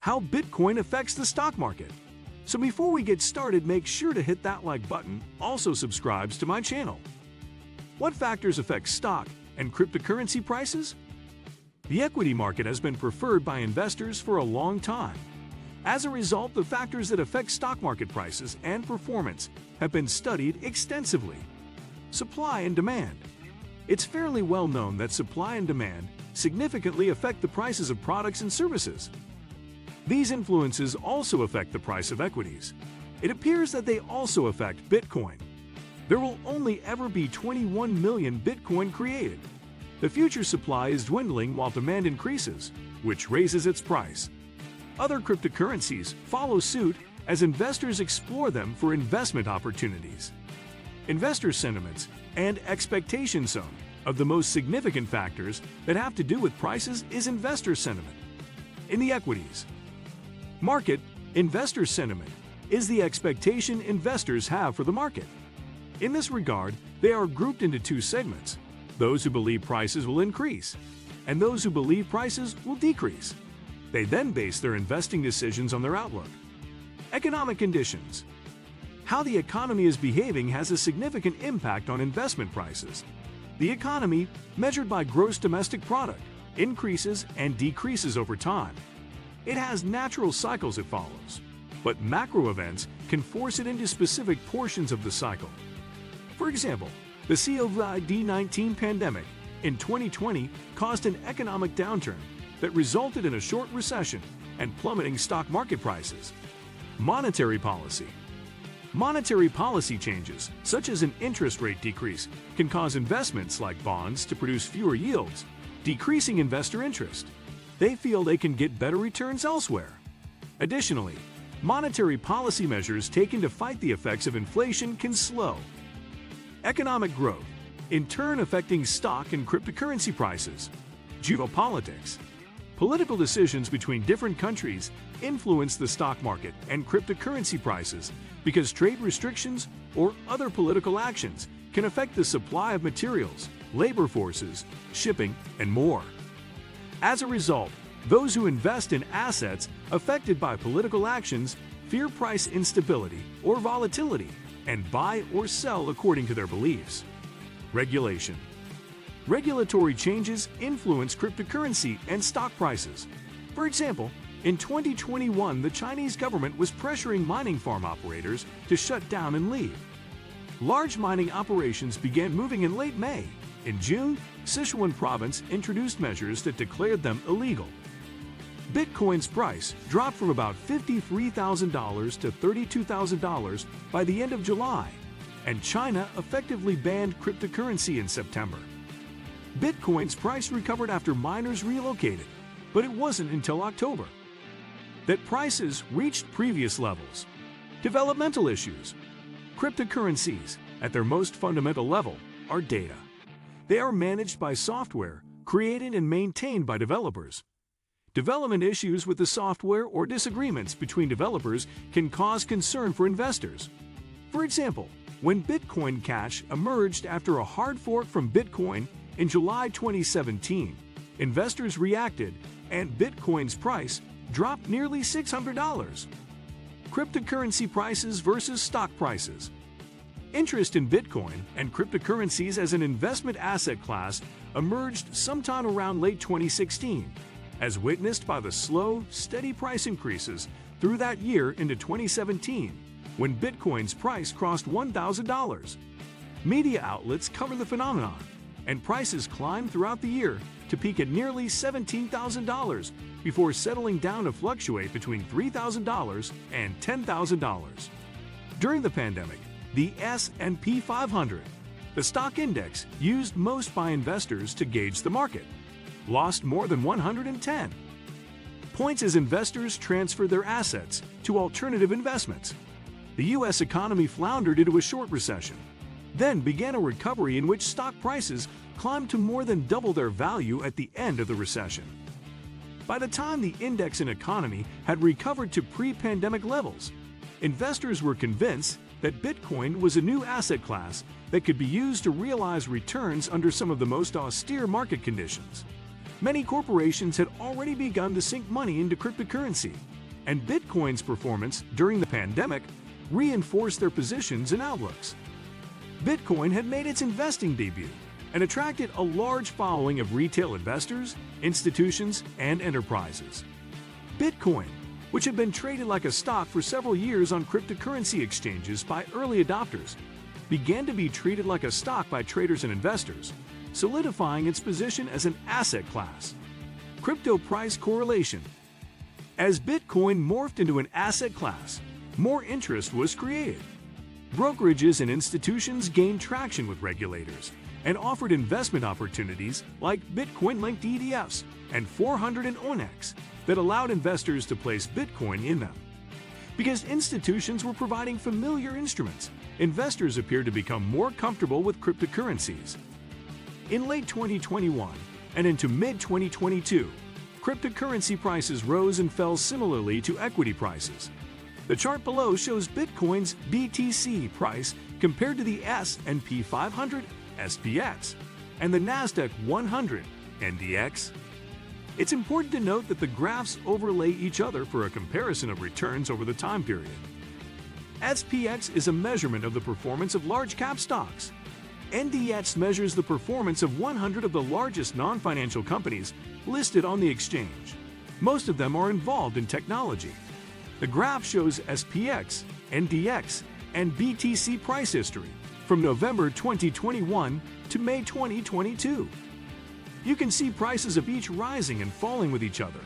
how Bitcoin affects the stock market. So before we get started, make sure to hit that like button, also subscribes to my channel. What factors affect stock and cryptocurrency prices? The equity market has been preferred by investors for a long time. As a result, the factors that affect stock market prices and performance have been studied extensively. Supply and demand. It's fairly well known that supply and demand significantly affect the prices of products and services. These influences also affect the price of equities. It appears that they also affect Bitcoin. There will only ever be 21 million Bitcoin created. The future supply is dwindling while demand increases, which raises its price. Other cryptocurrencies follow suit as investors explore them for investment opportunities. Investor sentiments and expectations. Some of the most significant factors that have to do with prices is investor sentiment. In the equities market, investor sentiment is the expectation investors have for the market. In this regard, they are grouped into two segments: those who believe prices will increase and those who believe prices will decrease. They then base their investing decisions on their outlook. Economic conditions. How the economy is behaving has a significant impact on investment prices. The economy, measured by gross domestic product, increases and decreases over time. It has natural cycles it follows, but macro events can force it into specific portions of the cycle. For example, the COVID-19 pandemic in 2020 caused an economic downturn that resulted in a short recession and plummeting stock market prices. Monetary policy. Monetary policy changes, such as an interest rate decrease, can cause investments like bonds to produce fewer yields, decreasing investor interest. They feel they can get better returns elsewhere. Additionally, monetary policy measures taken to fight the effects of inflation can slow economic growth, in turn affecting stock and cryptocurrency prices. Geopolitics. Political decisions between different countries influence the stock market and cryptocurrency prices because trade restrictions or other political actions can affect the supply of materials, labor forces, shipping, and more. As a result, those who invest in assets affected by political actions fear price instability or volatility and buy or sell according to their beliefs. Regulation. Regulatory changes influence cryptocurrency and stock prices. For example, in 2021, the Chinese government was pressuring mining farm operators to shut down and leave. Large mining operations began moving in late May. In June, Sichuan province introduced measures that declared them illegal. Bitcoin's price dropped from about $53,000 to $32,000 by the end of July, and China effectively banned cryptocurrency in September. Bitcoin's price recovered after miners relocated, but it wasn't until October that prices reached previous levels. Developmental issues. Cryptocurrencies, at their most fundamental level, are data. They are managed by software created and maintained by developers. Development issues with the software or disagreements between developers can cause concern for investors. For example, when Bitcoin Cash emerged after a hard fork from Bitcoin in July 2017, investors reacted and Bitcoin's price dropped nearly $600. Cryptocurrency prices versus stock prices. Interest in Bitcoin and cryptocurrencies as an investment asset class emerged sometime around late 2016, as witnessed by the slow, steady price increases through that year into 2017, when Bitcoin's price crossed $1,000. Media outlets cover the phenomenon, and prices climbed throughout the year to peak at nearly $17,000 before settling down to fluctuate between $3,000 and $10,000. During the pandemic, the S&P 500, the stock index used most by investors to gauge the market, lost more than 110 points as investors transferred their assets to alternative investments. The U.S. economy floundered into a short recession, then began a recovery in which stock prices climbed to more than double their value at the end of the recession. By the time the index and economy had recovered to pre-pandemic levels, investors were convinced that Bitcoin was a new asset class that could be used to realize returns under some of the most austere market conditions. Many corporations had already begun to sink money into cryptocurrency, and Bitcoin's performance during the pandemic reinforced their positions and outlooks. Bitcoin had made its investing debut and attracted a large following of retail investors, institutions, and enterprises. Bitcoin, which had been traded like a stock for several years on cryptocurrency exchanges by early adopters, began to be treated like a stock by traders and investors, solidifying its position as an asset class. Crypto price correlation. As Bitcoin morphed into an asset class, more interest was created. Brokerages and institutions gained traction with regulators and offered investment opportunities like Bitcoin-linked ETFs and 400 and ONEX that allowed investors to place Bitcoin in them. Because institutions were providing familiar instruments, investors appeared to become more comfortable with cryptocurrencies. In late 2021 and into mid-2022, cryptocurrency prices rose and fell similarly to equity prices. The chart below shows Bitcoin's BTC price compared to the S&P 500 SPX and the Nasdaq 100 NDX. It's important to note that the graphs overlay each other for a comparison of returns over the time period. SPX is a measurement of the performance of large-cap stocks. NDX measures the performance of 100 of the largest non-financial companies listed on the exchange. Most of them are involved in technology. The graph shows SPX, NDX, and BTC price history from November 2021 to May 2022. You can see prices of each rising and falling with each other,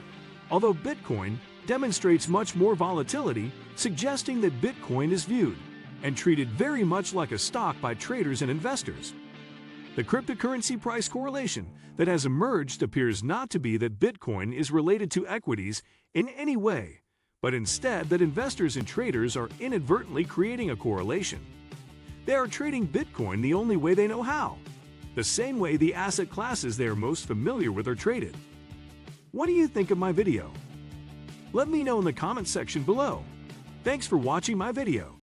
although Bitcoin demonstrates much more volatility, suggesting that Bitcoin is viewed and treated very much like a stock by traders and investors. The cryptocurrency price correlation that has emerged appears not to be that Bitcoin is related to equities in any way, but instead that investors and traders are inadvertently creating a correlation. They are trading Bitcoin the only way they know how, the same way the asset classes they are most familiar with are traded. What do you think of my video? Let me know in the comment section below. Thanks for watching my video.